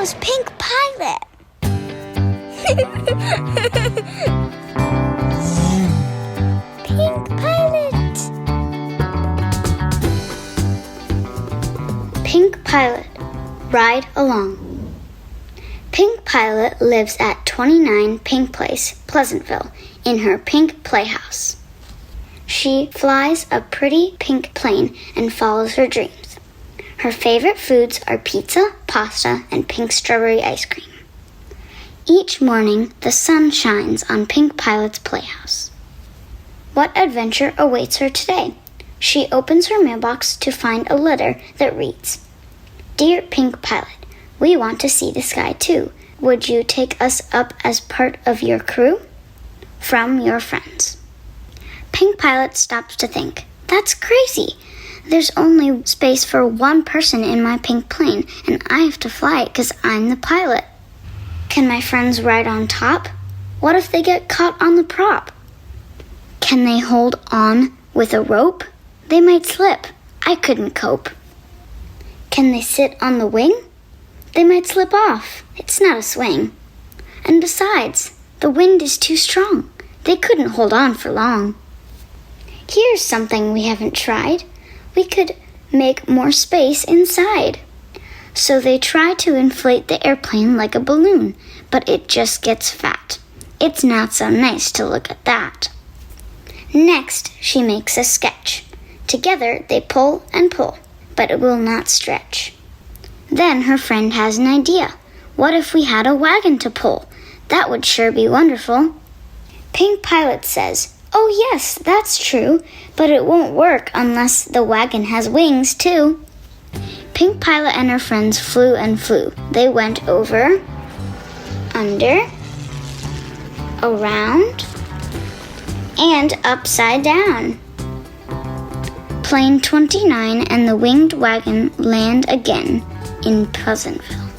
goes Pink Pilot! Pink Pilot! Pink Pilot, ride along. Pink Pilot lives at 29 Pink Place, Pleasantville, in her pink playhouse. She flies a pretty pink plane and follows her dreams. Her favorite foods are pizza, pasta, and pink strawberry ice cream. Each morning, the sun shines on Pink Pilot's playhouse. What adventure awaits her today? She opens her mailbox to find a letter that reads, "Dear Pink Pilot, we want to see the sky too. Would you take us up as part of your crew? From your friends." Pink Pilot stops to think, "That's crazy. There's only space for one person in my pink plane, and I have to fly it because I'm the pilot. Can my friends ride on top? What if they get caught on the prop? Can they hold on with a rope? They might slip. I couldn't cope. Can they sit on the wing? They might slip off. It's not a swing. And besides, the wind is too strong. They couldn't hold on for long. Here's something we haven't tried. We could make more space inside." So they try to inflate the airplane like a balloon, but it just gets fat. It's not so nice to look at that. Next, she makes a sketch. Together they pull and pull, but it will not stretch. Then her friend has an idea. What if we had a wagon to pull? That would sure be wonderful. Pink Pilot says, "Oh yes, that's true, but it won't work unless the wagon has wings too." Pink Pilot and her friends flew and flew. They went over, under, around, and upside down. Plane 29 and the winged wagon land again in Pleasantville.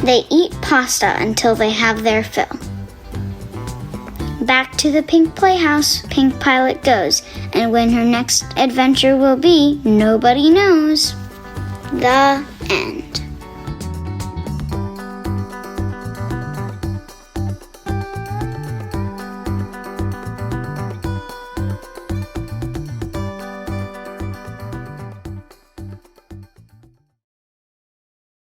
They eat pasta until they have their fill. Back to the pink playhouse Pink Pilot goes, and when her next adventure will be, nobody knows. The end.